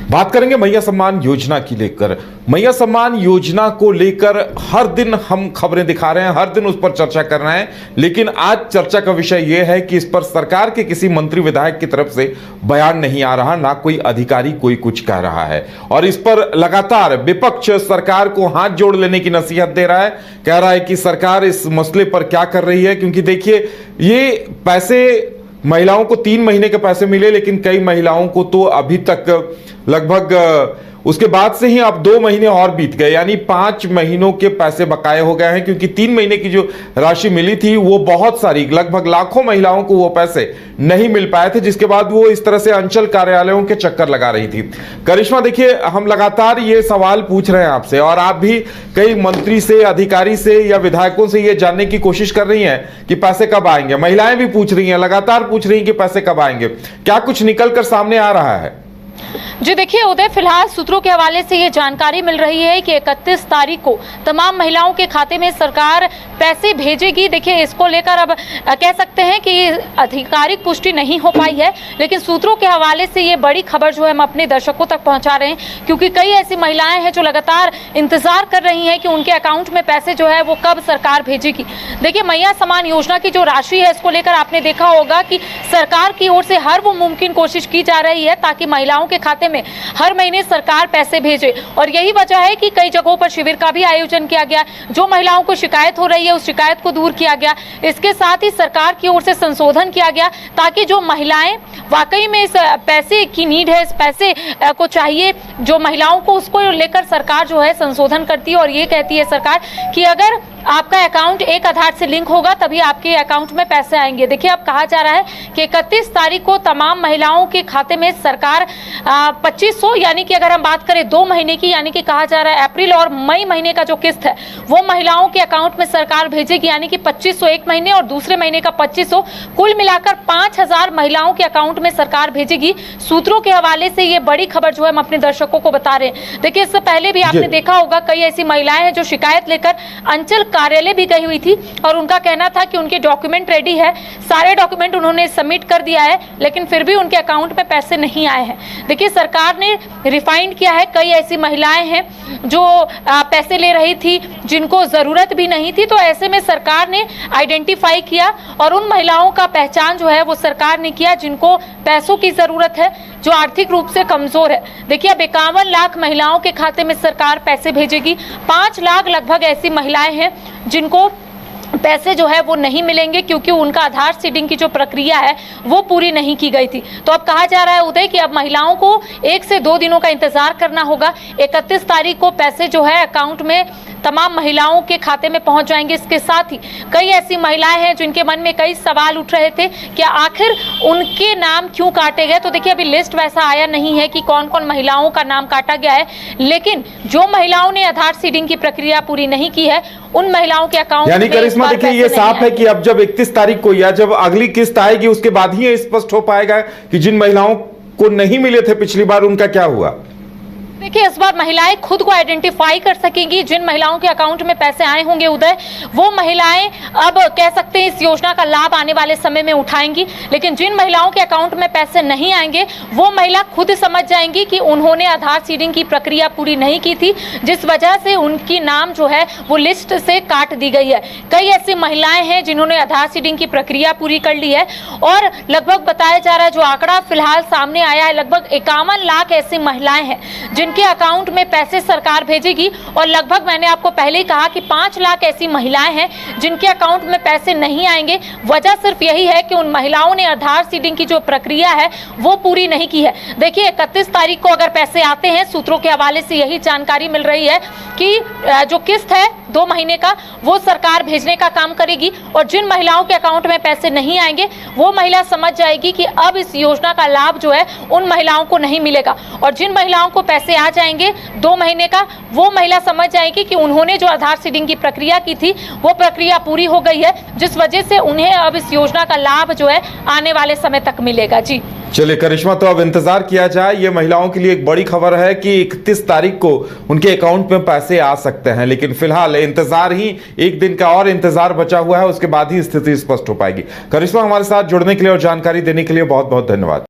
बात करेंगे मैया सम्मान योजना की लेकर। मैया सम्मान योजना को लेकर हर दिन हम खबरें दिखा रहे हैं, हर दिन उस पर चर्चा कर रहे हैं, लेकिन आज चर्चा का विषय यह है कि इस पर सरकार के किसी मंत्री विधायक की तरफ से बयान नहीं आ रहा, ना कोई अधिकारी कोई कुछ कह रहा है। और इस पर लगातार विपक्ष सरकार को हाथ जोड़ लेने की नसीहत दे रहा है, कह रहा है कि सरकार इस मसले पर क्या कर रही है। क्योंकि देखिए, ये पैसे महिलाओं को 3 महीने के पैसे मिले, लेकिन कई महिलाओं को तो अभी तक लगभग उसके बाद से ही अब 2 महीने और बीत गए, यानी 5 महीनों के पैसे बकाए हो गए हैं। क्योंकि 3 महीने की जो राशि मिली थी वो बहुत सारी, लगभग लाखों महिलाओं को वो पैसे नहीं मिल पाए थे, जिसके बाद वो इस तरह से अंचल कार्यालयों के चक्कर लगा रही थी। करिश्मा, देखिए, हम लगातार ये सवाल पूछ रहे हैं आपसे, और आप भी कई मंत्री से, अधिकारी से या विधायकों से ये जानने की कोशिश कर रही हैं कि पैसे कब आएंगे। महिलाएं भी पूछ रही हैं, लगातार पूछ रही हैं कि पैसे कब आएंगे। क्या कुछ निकल कर सामने आ रहा है? जी देखिए उदय, फिलहाल सूत्रों के हवाले से ये जानकारी मिल रही है कि 31 तारीख को तमाम महिलाओं के खाते में सरकार पैसे भेजेगी। देखिए, इसको लेकर अब कह सकते हैं कि आधिकारिक पुष्टि नहीं हो पाई है, लेकिन सूत्रों के हवाले से ये बड़ी खबर जो है हम अपने दर्शकों तक पहुंचा रहे हैं, क्योंकि कई ऐसी महिलाएं हैं जो लगातार इंतजार कर रही हैं कि उनके अकाउंट में पैसे जो है वो कब सरकार भेजेगी। देखिए, मैया सम्मान योजना की जो राशि है, इसको लेकर आपने देखा होगा कि सरकार की ओर से हर वो मुमकिन कोशिश की जा रही है ताकि महिलाओं के खाते में हर महीने सरकार पैसे भेजे। और यही वजह है कि कई जगहों पर शिविर का भी आयोजन किया गया। जो महिलाओं को शिकायत हो रही है उस शिकायत को दूर किया गया। इसके साथ ही सरकार की ओर से संशोधन किया गया ताकि जो महिलाएं वाकई में इस पैसे की नीड है, इस पैसे को चाहिए जो महिलाओं को, उसको लेकर सरकार जो है संशोधन करती है। और ये कहती है सरकार कि अगर आपका अकाउंट एक आधार से लिंक होगा तभी आपके अकाउंट में पैसे आएंगे। देखिए, अब कहा जा रहा है कि 31 तारीख को तमाम महिलाओं के खाते में सरकार 2500, यानी कि अगर हम बात करें 2 महीने की, यानी कि कहा जा रहा है अप्रैल और मई महीने का जो किस्त है वो महिलाओं के अकाउंट में सरकार भेजेगी, यानी कि 2500 एक महीने और दूसरे महीने का 2500, कुल मिलाकर 5000 महिलाओं के अकाउंट में सरकार भेजेगी। सूत्रों के हवाले से ये बड़ी खबर जो है हम अपने दर्शकों को बता रहे हैं। देखिए, इससे पहले भी आपने देखा होगा कई ऐसी महिलाएं हैं जो शिकायत लेकर अंचल कार्यालय भी गई हुई थी, और उनका कहना था कि उनके डॉक्यूमेंट रेडी है, सारे डॉक्यूमेंट उन्होंने सबमिट कर दिया है, लेकिन फिर भी उनके अकाउंट में पैसे नहीं आए हैं। देखिए, सरकार ने रिफाइंड किया है, कई ऐसी महिलाएं हैं जो पैसे ले रही थी जिनको जरूरत भी नहीं थी, तो ऐसे में सरकार ने आइडेंटिफाई किया और उन महिलाओं का पहचान जो है वो सरकार ने किया जिनको पैसों की जरूरत है, जो आर्थिक रूप से कमजोर है। देखिए, अब 51 लाख महिलाओं के खाते में सरकार पैसे भेजेगी। 5 लाख लगभग ऐसी महिलाएं हैं जिनको पैसे जो है वो नहीं मिलेंगे, क्योंकि उनका आधार सीडिंग की जो प्रक्रिया है वो पूरी नहीं की गई थी। तो अब कहा जा रहा है उदय कि अब महिलाओं को 1 से 2 दिनों का इंतजार करना होगा। 31 तारीख को पैसे जो है अकाउंट में तमाम महिलाओं के खाते में पहुंच जाएंगे। इसके साथ ही कई ऐसी महिलाएं हैं जिनके मन में कई सवाल उठ रहे थे कि आखिर उनके नाम क्यों काटे गए। तो देखिए, अभी लिस्ट वैसा आया नहीं है कि कौन कौन महिलाओं का नाम काटा गया है, लेकिन जो महिलाओं ने आधार सीडिंग की प्रक्रिया पूरी नहीं की है उन महिलाओं के अकाउंट, यानी करिश्मा, देखिए, ये साफ है कि अब जब 31 तारीख को या जब अगली किस्त आएगी उसके बाद ही ये स्पष्ट हो पाएगा कि जिन महिलाओं को नहीं मिले थे पिछली बार उनका क्या हुआ। देखिए, इस बार महिलाएं खुद को आइडेंटिफाई कर सकेंगी। जिन महिलाओं के अकाउंट में पैसे आए होंगे उदय, वो महिलाएं अब कह सकते हैं इस योजना का लाभ आने वाले समय में उठाएंगी। लेकिन जिन महिलाओं के अकाउंट में पैसे नहीं आएंगे वो महिला खुद समझ जाएंगी कि उन्होंने आधार सीडिंग की प्रक्रिया पूरी नहीं की थी, जिस वजह से उनकी नाम जो है वो लिस्ट से काट दी गई है। कई ऐसी महिलाएं हैं जिन्होंने आधार सीडिंग की प्रक्रिया पूरी कर ली है, और लगभग बताया जा रहा है, जो आंकड़ा फिलहाल सामने आया है, लगभग 51 लाख ऐसी महिलाएं हैं जिनके अकाउंट में पैसे सरकार भेजेगी। और लगभग मैंने आपको पहले ही कहा कि 5 लाख ऐसी महिलाएं हैं जिनके अकाउंट में पैसे नहीं आएंगे। वजह सिर्फ यही है कि उन महिलाओं ने आधार सीडिंग की जो प्रक्रिया है वो पूरी नहीं की है। देखिए, 31 तारीख को अगर पैसे आते हैं, सूत्रों के हवाले से यही जानकारी मिल रही है कि जो किस्त है 2 महीने का वो सरकार भेजने का काम करेगी, और जिन महिलाओं के अकाउंट में पैसे नहीं आएंगे वो महिला समझ जाएगी कि अब इस योजना का लाभ जो है उन महिलाओं को नहीं मिलेगा। और जिन महिलाओं को पैसे आ जाएंगे 2 महीने का, वो महिला समझ जाएगी कि उन्होंने जो आधार सीडिंग की प्रक्रिया की थी वो प्रक्रिया पूरी हो गई है, जिस वजह से उन्हें अब इस योजना का लाभ जो है आने वाले समय तक मिलेगा। जी चलिए करिश्मा, तो अब इंतजार किया जाए। ये महिलाओं के लिए एक बड़ी खबर है कि 31 तारीख को उनके अकाउंट में पैसे आ सकते हैं, लेकिन फिलहाल इंतजार ही, 1 दिन का और इंतजार बचा हुआ है, उसके बाद ही स्थिति स्पष्ट हो पाएगी। करिश्मा, हमारे साथ जुड़ने के लिए और जानकारी देने के लिए बहुत बहुत धन्यवाद।